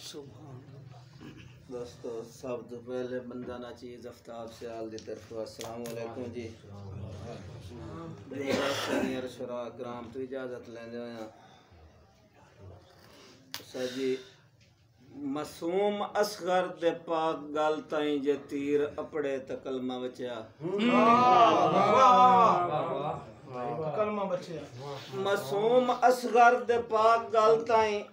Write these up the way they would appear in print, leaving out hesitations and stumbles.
दोस्तों सब तो पहले बंदा ना चीज़ आफ्ताब से आल दी तरफ अस्सलाम वालेकुम जी सीनियर शुरा कराम तो इजाज़त लेंदे होया सर जी मासूम असगर दे पाक गल ताई जे तीर अपड़े त कलमा बचा कलमा बचा मासूम असगर दे पाक गल ताई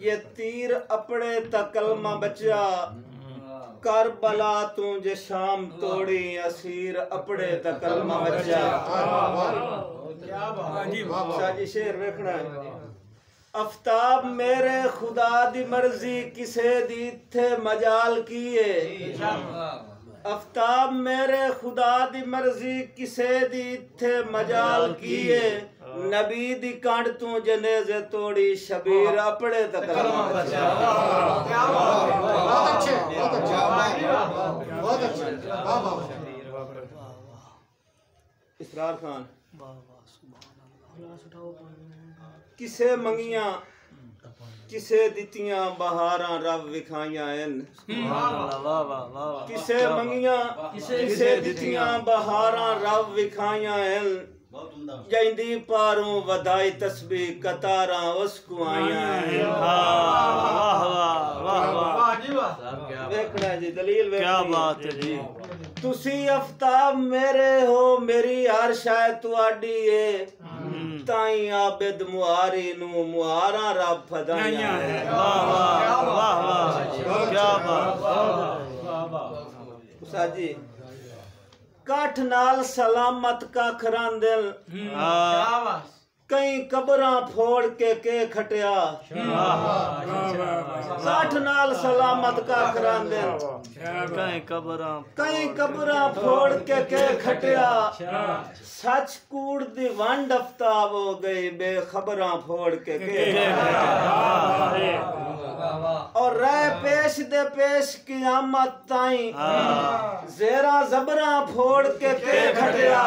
ये तीर अपने तकलमा बचा करबला तू जे शाम तोड़ी असीर अपने तकलमा बचा साजी शेर वेखना आफ्ताब मेरे खुदा दी मर्जी किसे दी थे मजाल किए आफ्ताब मेरे खुदा दी मर्जी किसे दी थे मजाल किए नबी दी कांड तू जनेजे तोड़ी शबीर अपने तकलमा बचा बहुत अच्छे बहुत अच्छे इसरार खान किसे मंगिया किसे दितियां बहारां रब विखाइयां हैं किसे मंगिया किसे दितियां बहारां रब विखाइयां हैं जैंदी पारों वदाई तस्बीह कतारा उसको आइयां हैं देखना जी दलील क्या बात है जी तुसी आफ्ताब मेरे हो मेरी हर शायद तुआडी है ताई आबिद मुहारी नु मुहारा रब फदाइयां है वाह वाह वाह क्या बात साजी काठ नाल सलामत का खरांदिल कई कबरां फोड़ के खटिया काठ नाल सलामत का खरांदिल कई कबरां फोड़ के खटिया सच कूड़ दी वंड आफ्ताब हो गई बेखबरां फोड़ के और रह पेश दे पेश कियामत ताई जेरा जबरा फोड़ के खटिया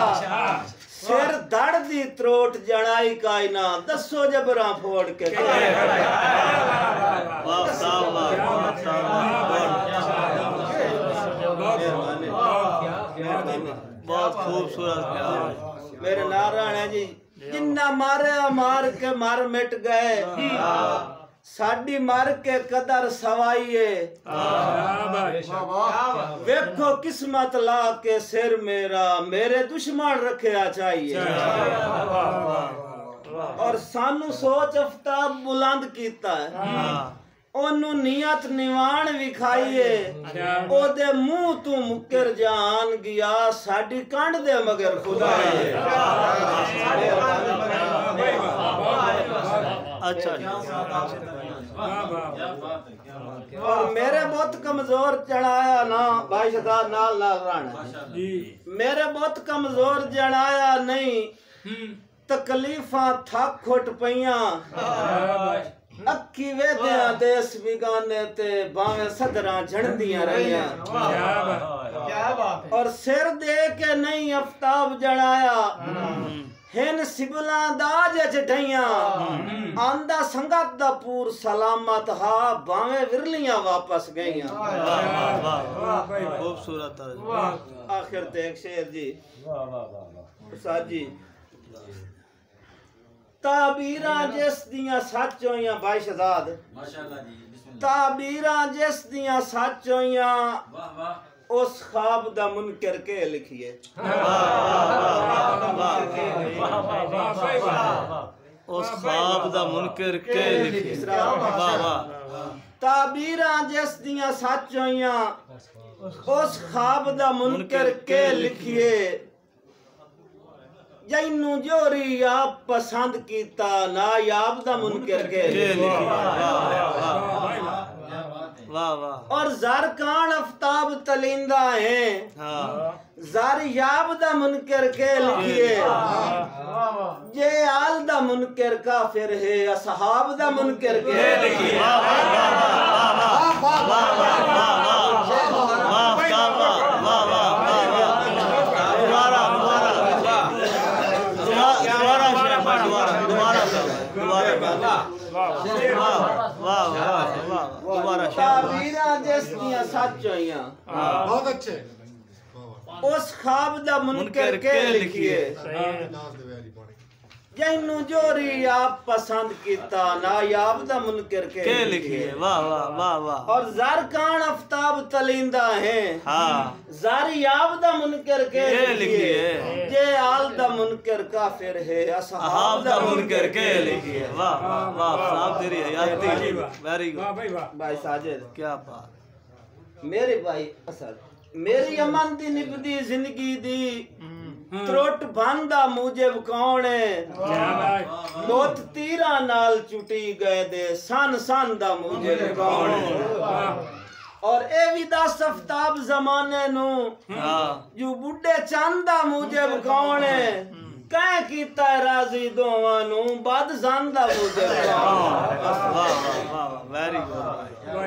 सिर धड़ दी त्रोट जड़ाई कायना दसो जबरा फोड़ के बहुत खूबसूरत मेरे नारायण है जी जिन्ना मारे मार के मर मिट गए साडी मर के कदर सवाइए वेखो किस्मत ला के सिर मेरा मेरे दुश्मन रखया चाहिए और सानू सोच आफ्ताब बुलंद कीता है ओनू नियत निवाण विखाइए ओदे मुंह तू मुकर जान गया साडी कंड दे मगर खुदा अच्छा और मेरे बहुत कमजोर चढ़ाया ना भाई सरदार नाल नाल राणा मेरे बहुत कमजोर जड़ाया नहीं तकलीफा थक खुट पईयां अक्की वेदिया देश बिगाने ते बावें सदरां झड़दियां रहियां और सिर दे के नहीं आफ्ताब जड़ाया हिन सिबला दाज ढैया आंदा संगत दा पूर सलामत हा बावें विरलियां वापस गईयां खूबसूरत आखिर ते एक शेर जी उस्ताद जी ताबीरा जिस दियां सच होइयां भाई शहजाद माशाअल्लाह जी बिस्मिल्लाह ताबीरा जिस दियां सच होइयां उस ख्वाब दा मुनकर के लिखिए उस ख्वाब दा मुनकर के लिखिए ताबीरा जिस दियां सच होइयां उस ख्वाब दा मुनकर के लिखिए जैनू जोरी आप पसंद कीता ना याब दा मुनकर के वाह वाह और ज़र कान आफ्ताब तलिंदा है ज़र याब दा मुनकर के लिखिए ये आल दा मुनकर काफिर है असहाब दा मुनकर के लिखिए दोबारा बेइज्जतियां सच होइयां बहुत अच्छे उस ख्वाब दा मुनकर के लिखिए जैनू जोरी आप पसंद कीता नायाब दा मुनकर के लिखिए वाह वाह वाह वाह और जार कान आफ्ताब तलिंदा है हाँ जार याब दा मुनकर के लिखिए जे आल दा मुनकर काफिर है असहाब दा मुनकर के लिखिए वाह वाह साहब तेरी हयाती वेरी गुड भाई साजिद क्या बात मेरे भाई असद मेरी अमन दी निभदी जिंदगी दी त्रुट बंदा मुझे कौन है मोत तीरा नाल चुटी गए दे सन सन दा मुझे कौन है और ए भी दस आफ्ताब जमाने नु जो बुढ़े चंदा मुझे कौन है कह कीता राजी दोवां नु बद जंदा मुझे कौन वाह वाह वाह वेरी गुड